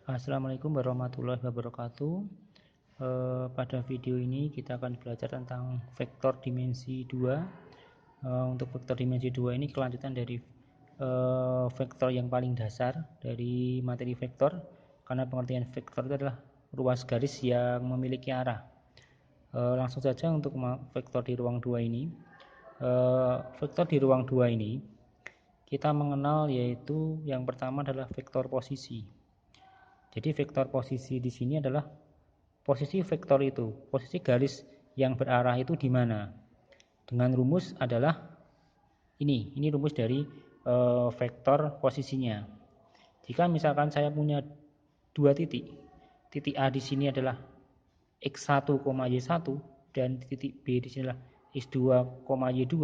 Assalamualaikum warahmatullahi wabarakatuh. Pada video ini kita akan belajar tentang vektor dimensi 2. Untuk vektor dimensi 2 ini kelanjutan dari vektor yang paling dasar dari materi vektor, karena pengertian vektor itu adalah ruas garis yang memiliki arah. Langsung saja untuk vektor di ruang 2 ini. Vektor di ruang 2 ini kita mengenal, yaitu yang pertama adalah vektor posisi. Jadi vektor posisi di sini adalah posisi vektor itu, posisi garis yang berarah itu di mana. Dengan rumus adalah ini rumus dari vektor posisinya. Jika misalkan saya punya dua titik A di sini adalah x1, y1 dan titik B di sini adalah x2, y2,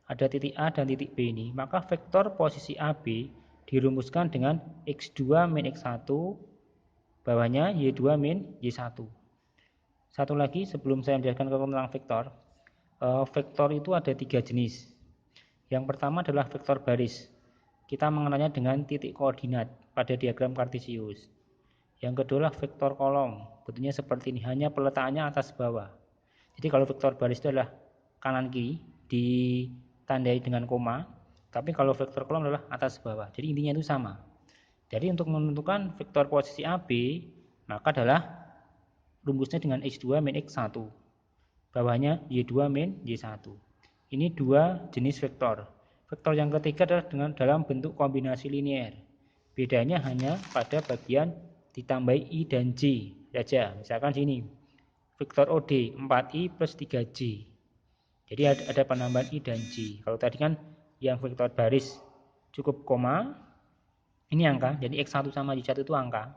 ada titik A dan titik B ini, maka vektor posisi AB dirumuskan dengan x2 min x1 bawahnya y2 min y1. Satu lagi sebelum saya menjelaskan tentang vektor, vektor itu ada tiga jenis. Yang pertama adalah vektor baris. Kita mengenalnya dengan titik koordinat pada diagram kartesius. Yang kedua adalah vektor kolom. Bentuknya seperti ini, hanya peletakannya atas bawah. Jadi kalau vektor baris itu adalah kanan kiri ditandai dengan koma, tapi kalau vektor kolom adalah atas bawah. Jadi intinya itu sama. Jadi untuk menentukan vektor posisi AB, maka adalah rumusnya dengan x2 min x1. Bawahnya y2 min y1. Ini dua jenis vektor. Vektor yang ketiga adalah dalam bentuk kombinasi linear. Bedanya hanya pada bagian ditambahi i dan j saja. Misalkan sini, vektor OD 4i plus 3j. Jadi ada penambahan i dan j. Kalau tadi kan yang vektor baris cukup koma, ini angka, jadi x1 sama y1 itu angka.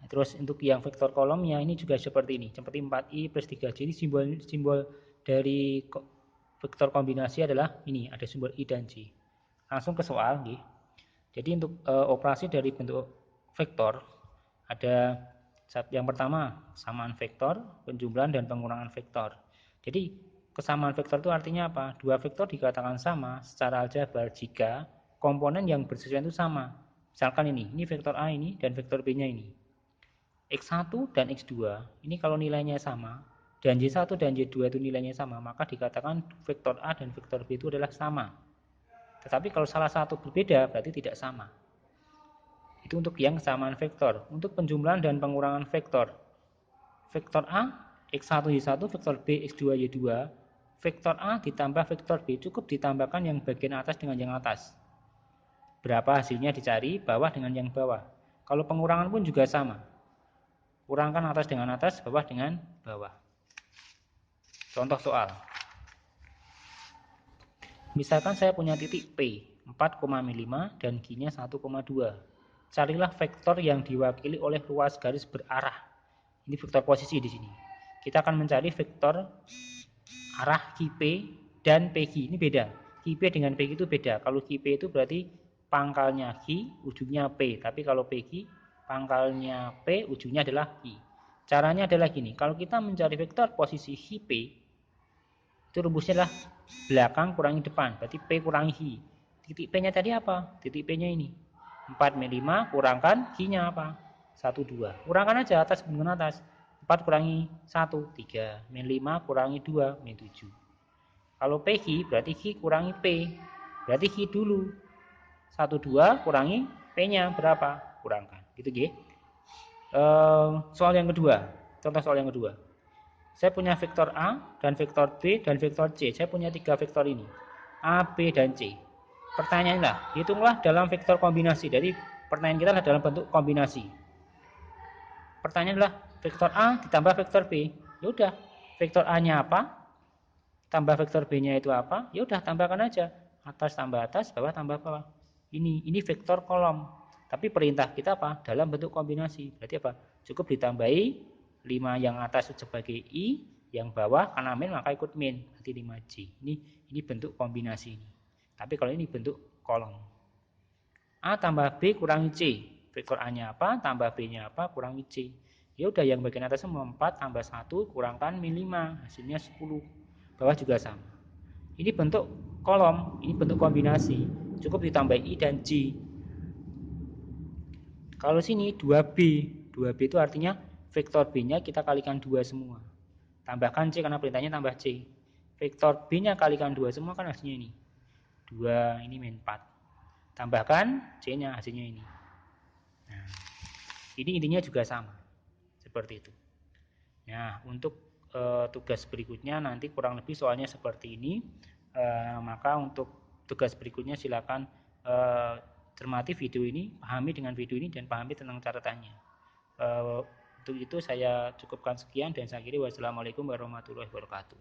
Terus untuk yang vektor kolomnya ini juga seperti ini, seperti 4i plus 3j. Ini simbol dari vektor kombinasi adalah ini, ada simbol i dan j. Langsung ke soal. Jadi untuk operasi dari bentuk vektor, ada yang pertama kesamaan vektor, penjumlahan dan pengurangan vektor. Jadi kesamaan vektor itu artinya apa? Dua vektor dikatakan sama secara aljabar jika komponen yang bersesuaian itu sama. Misalkan ini vektor A ini dan vektor B-nya ini. X1 dan X2, ini kalau nilainya sama, dan Y1 dan Y2 itu nilainya sama, maka dikatakan vektor A dan vektor B itu adalah sama. Tetapi kalau salah satu berbeda, berarti tidak sama. Itu untuk yang kesamaan vektor. Untuk penjumlahan dan pengurangan vektor, vektor A, X1, Y1, vektor B, X2, Y2, vektor A ditambah vektor B cukup ditambahkan yang bagian atas dengan yang atas. Berapa hasilnya dicari, bawah dengan yang bawah. Kalau pengurangan pun juga sama. Kurangkan atas dengan atas, bawah dengan bawah. Contoh soal. Misalkan saya punya titik P 4,5 dan Q-nya 1,2. Carilah vektor yang diwakili oleh ruas garis berarah. Ini vektor posisi di sini. Kita akan mencari vektor arah QP dan PQ. Ini beda. QP dengan PQ itu beda. Kalau QP itu berarti pangkalnya Q, ujungnya P. Tapi kalau PQ, pangkalnya P, ujungnya adalah Q. Caranya adalah gini. Kalau kita mencari vektor posisi QP, itu rumusnya adalah belakang kurangi depan. Berarti P kurangi Q. Titik P-nya tadi apa? Titik P-nya ini. 4 min 5 kurangkan Q-nya apa? 1, 2. Kurangkan aja atas dengan atas. 4 kurangi 1, 3. Min 5 kurangi 2, min 7. Kalau PQ berarti Q kurangi P. Berarti Q dulu. 1, 2 kurangi P-nya berapa? Kurangkan. Gitu ya. Soal yang kedua. Contoh soal yang kedua. Saya punya vektor A dan vektor B dan vektor C. Saya punya tiga vektor ini. A, B, dan C. Pertanyaannya, hitunglah dalam vektor kombinasi. Jadi pertanyaan kita adalah dalam bentuk kombinasi. Pertanyaan adalah vektor A ditambah vektor B. Ya udah, vektor A-nya apa? Tambah vektor B-nya itu apa? Ya udah, tambahkan aja. Atas tambah atas, bawah tambah bawah. Ini vektor kolom. Tapi perintah kita apa? Dalam bentuk kombinasi. Berarti apa? Cukup ditambahi 5 yang atas sebagai I, yang bawah karena min maka ikut min. Berarti 5J. Ini bentuk kombinasi ini. Tapi kalau ini bentuk kolom. A tambah B kurangi C. Vektor A-nya apa? Tambah B-nya apa? Kurangi C. Ya udah, yang bagian atas semua 4 tambah 1 kurangkan min 5. Hasilnya 10. Bawah juga sama. Ini bentuk kolom, ini bentuk kombinasi. Cukup ditambah I dan J. Kalau sini 2B. 2B itu artinya vektor B-nya kita kalikan 2 semua. Tambahkan C karena perintahnya tambah C. Vektor B-nya kalikan 2 semua kan hasilnya ini. 2 ini min 4. Tambahkan C-nya hasilnya ini. Nah, ini intinya juga sama. Seperti itu. Nah, untuk tugas berikutnya nanti kurang lebih soalnya seperti ini. Maka untuk tugas berikutnya silakan cermati video ini, pahami dengan video ini dan pahami tentang catatannya. Untuk itu saya cukupkan sekian dan saya akhiri. Wassalamualaikum warahmatullahi wabarakatuh.